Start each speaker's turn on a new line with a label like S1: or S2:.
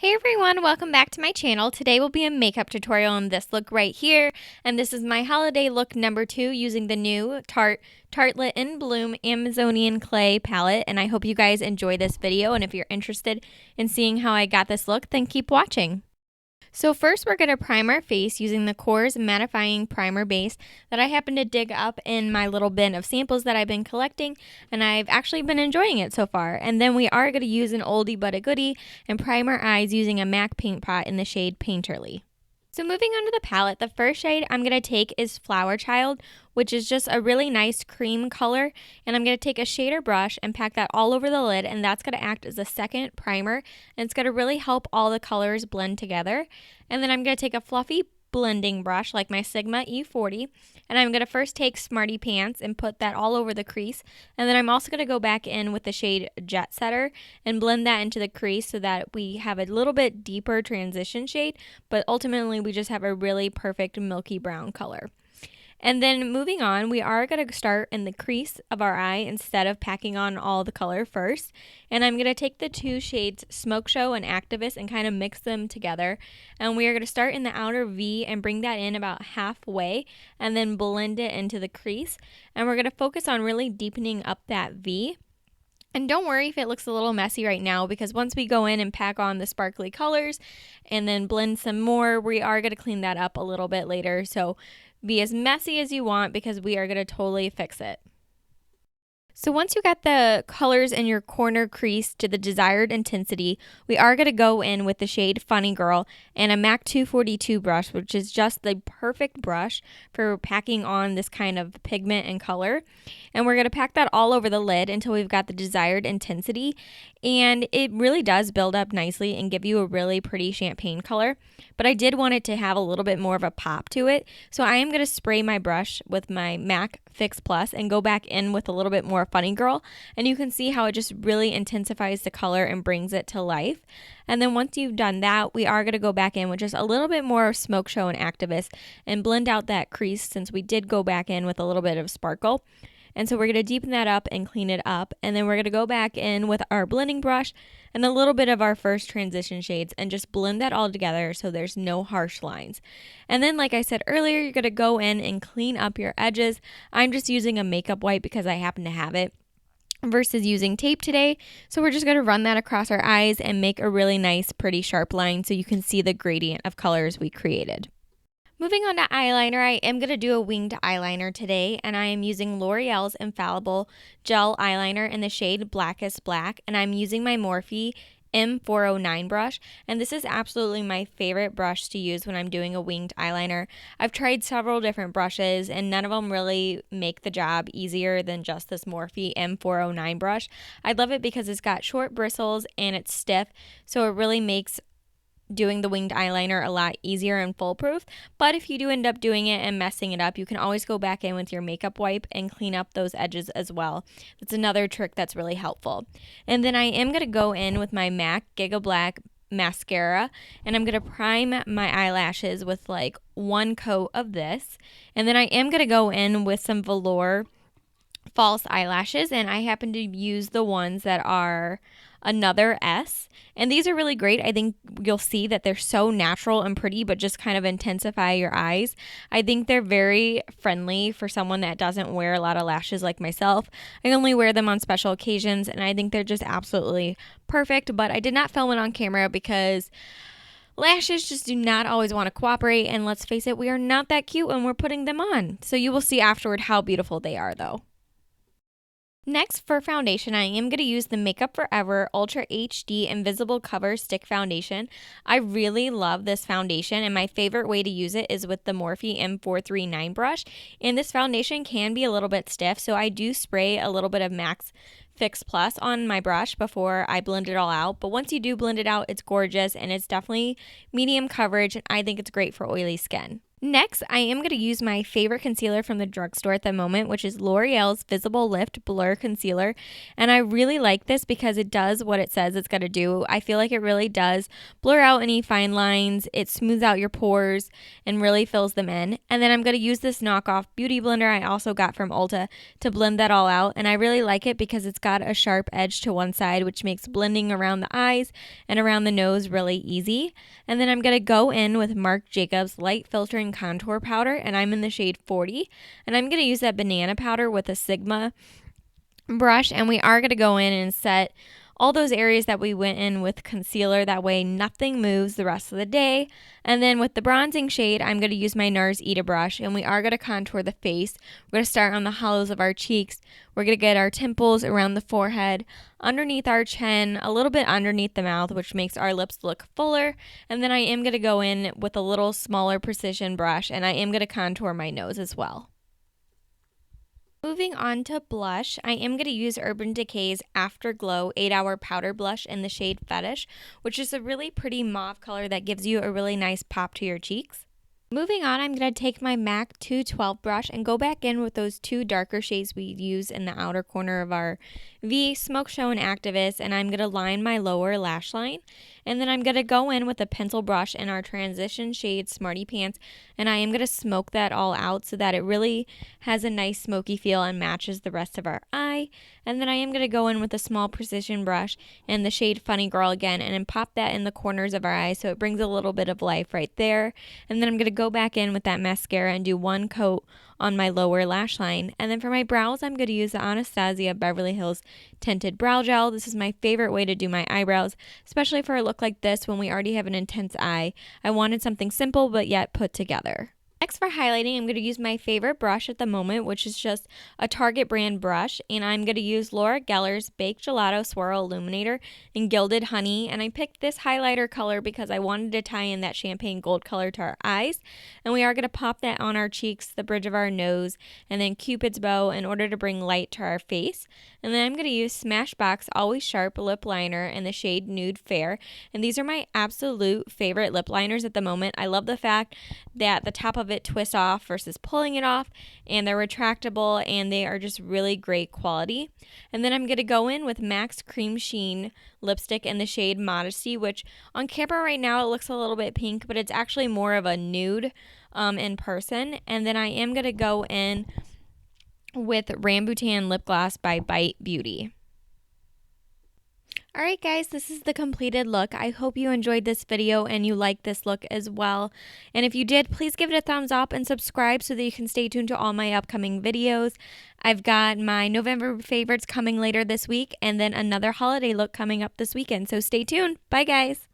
S1: Hey everyone, welcome back to my channel. Today will be a makeup tutorial on this look right here. And this is my holiday look number 2 using the new Tartelette in Bloom Amazonian Clay palette. And I hope you guys enjoy this video. And if you're interested in seeing how I got this look, then keep watching. So first we're going to prime our face using the Kors Mattifying Primer Base that I happen to dig up in my little bin of samples that I've been collecting, and I've actually been enjoying it so far. And then we are going to use an oldie but a goodie and prime our eyes using a MAC paint pot in the shade Painterly. So moving on to the palette, the first shade I'm going to take is Flower Child, which is just a really nice cream color. And I'm going to take a shader brush and pack that all over the lid, and that's going to act as a second primer. And it's going to really help all the colors blend together. And then I'm going to take a fluffy blending brush like my Sigma E40, and I'm going to first take Smarty Pants and put that all over the crease, and then I'm also going to go back in with the shade Jet Setter and blend that into the crease so that we have a little bit deeper transition shade, but ultimately we just have a really perfect milky brown color. And then moving on, we are going to start in the crease of our eye instead of packing on all the color first. And I'm going to take the two shades Smoke Show and Activist and kind of mix them together. And we are going to start in the outer V and bring that in about halfway and then blend it into the crease. And we're going to focus on really deepening up that V. And don't worry if it looks a little messy right now, because once we go in and pack on the sparkly colors and then blend some more, we are going to clean that up a little bit later. So be as messy as you want, because we are going to totally fix it. So once you got the colors in your corner crease to the desired intensity, we are going to go in with the shade Funny Girl and a MAC 242 brush, which is just the perfect brush for packing on this kind of pigment and color. And we're going to pack that all over the lid until we've got the desired intensity. And it really does build up nicely and give you a really pretty champagne color. But I did want it to have a little bit more of a pop to it. So I am going to spray my brush with my MAC Fix Plus and go back in with a little bit more Funny Girl. And you can see how it just really intensifies the color and brings it to life. And then once you've done that, we are going to go back in with just a little bit more Smoke Show and Activist and blend out that crease, since we did go back in with a little bit of sparkle. And so we're going to deepen that up and clean it up. And then we're going to go back in with our blending brush and a little bit of our first transition shades and just blend that all together so there's no harsh lines. And then, like I said earlier, you're going to go in and clean up your edges. I'm just using a makeup wipe because I happen to have it, versus using tape today. So we're just going to run that across our eyes and make a really nice, pretty sharp line so you can see the gradient of colors we created. Moving on to eyeliner, I am going to do a winged eyeliner today, and I am using L'Oreal's Infallible Gel Eyeliner in the shade Blackest Black, and I'm using my Morphe M409 brush, and this is absolutely my favorite brush to use when I'm doing a winged eyeliner. I've tried several different brushes, and none of them really make the job easier than just this Morphe M409 brush. I love it because it's got short bristles and it's stiff, so it really makes doing the winged eyeliner a lot easier and foolproof. But if you do end up doing it and messing it up, you can always go back in with your makeup wipe and clean up those edges as well. That's another trick that's really helpful. And then I am going to go in with my MAC Giga Black mascara, and I'm going to prime my eyelashes with like one coat of this. And then I am going to go in with some Velour false eyelashes, and I happen to use the ones that are another S, and these are really great. I think you'll see that they're so natural and pretty, but just kind of intensify your eyes. I think they're very friendly for someone that doesn't wear a lot of lashes like myself. I only wear them on special occasions, and I think they're just absolutely perfect. But I did not film it on camera because lashes just do not always want to cooperate, and let's face it, we are not that cute when we're putting them on. So you will see afterward how beautiful they are though. Next, for foundation, I am going to use the Makeup Forever Ultra HD Invisible Cover Stick Foundation. I really love this foundation, and my favorite way to use it is with the Morphe M439 brush. And this foundation can be a little bit stiff, so I do spray a little bit of Max Fix Plus on my brush before I blend it all out. But once you do blend it out, it's gorgeous, and it's definitely medium coverage, and I think it's great for oily skin. Next, I am going to use my favorite concealer from the drugstore at the moment, which is L'Oreal's Visible Lift Blur Concealer. And I really like this because it does what it says it's going to do. I feel like it really does blur out any fine lines. It smooths out your pores and really fills them in. And then I'm going to use this knockoff beauty blender I also got from Ulta to blend that all out. And I really like it because it's got a sharp edge to one side, which makes blending around the eyes and around the nose really easy. And then I'm going to go in with Marc Jacobs Light Filtering Contour Powder, and I'm in the shade 40. And I'm going to use that banana powder with a Sigma brush, and we are going to go in and set all those areas that we went in with concealer. That way nothing moves the rest of the day. And then with the bronzing shade, I'm going to use my NARS Ita brush, and we are going to contour the face. We're going to start on the hollows of our cheeks. We're going to get our temples, around the forehead, underneath our chin, a little bit underneath the mouth, which makes our lips look fuller. And then I am going to go in with a little smaller precision brush, and I am going to contour my nose as well. Moving on to blush, I am going to use Urban Decay's Afterglow 8-Hour Powder Blush in the shade Fetish, which is a really pretty mauve color that gives you a really nice pop to your cheeks. Moving on, I'm going to take my MAC 212 brush and go back in with those two darker shades we use in the outer corner of our V, Smoke Show and Activist, and I'm going to line my lower lash line. And then I'm going to go in with a pencil brush in our transition shade Smarty Pants, and I am going to smoke that all out so that it really has a nice smoky feel and matches the rest of our eye. And then I am going to go in with a small precision brush in the shade Funny Girl again, and then pop that in the corners of our eyes so it brings a little bit of life right there. And then I'm going to go back in with that mascara and do one coat on my lower lash line. And then for my brows, I'm going to use the Anastasia Beverly Hills Tinted Brow Gel. This is my favorite way to do my eyebrows, especially for a look like this when we already have an intense eye. I wanted something simple but yet put together. Next, for highlighting, I'm going to use my favorite brush at the moment, which is just a Target brand brush, and I'm going to use Laura Geller's Baked Gelato Swirl Illuminator in Gilded Honey, and I picked this highlighter color because I wanted to tie in that champagne gold color to our eyes, and we are going to pop that on our cheeks, the bridge of our nose, and then Cupid's bow in order to bring light to our face. And then I'm going to use Smashbox Always Sharp Lip Liner in the shade Nude Fair, and these are my absolute favorite lip liners at the moment. I love the fact that the top of it twists off versus pulling it off, and they're retractable, and they are just really great quality. And then I'm going to go in with MAC's Cream Sheen lipstick in the shade Modesty, which on camera right now it looks a little bit pink, but it's actually more of a nude in person. And then I am going to go in with Rambutan Lip Gloss by Bite Beauty. Alright guys, this is the completed look. I hope you enjoyed this video and you liked this look as well. And if you did, please give it a thumbs up and subscribe so that you can stay tuned to all my upcoming videos. I've got my November favorites coming later this week and then another holiday look coming up this weekend. So stay tuned. Bye guys.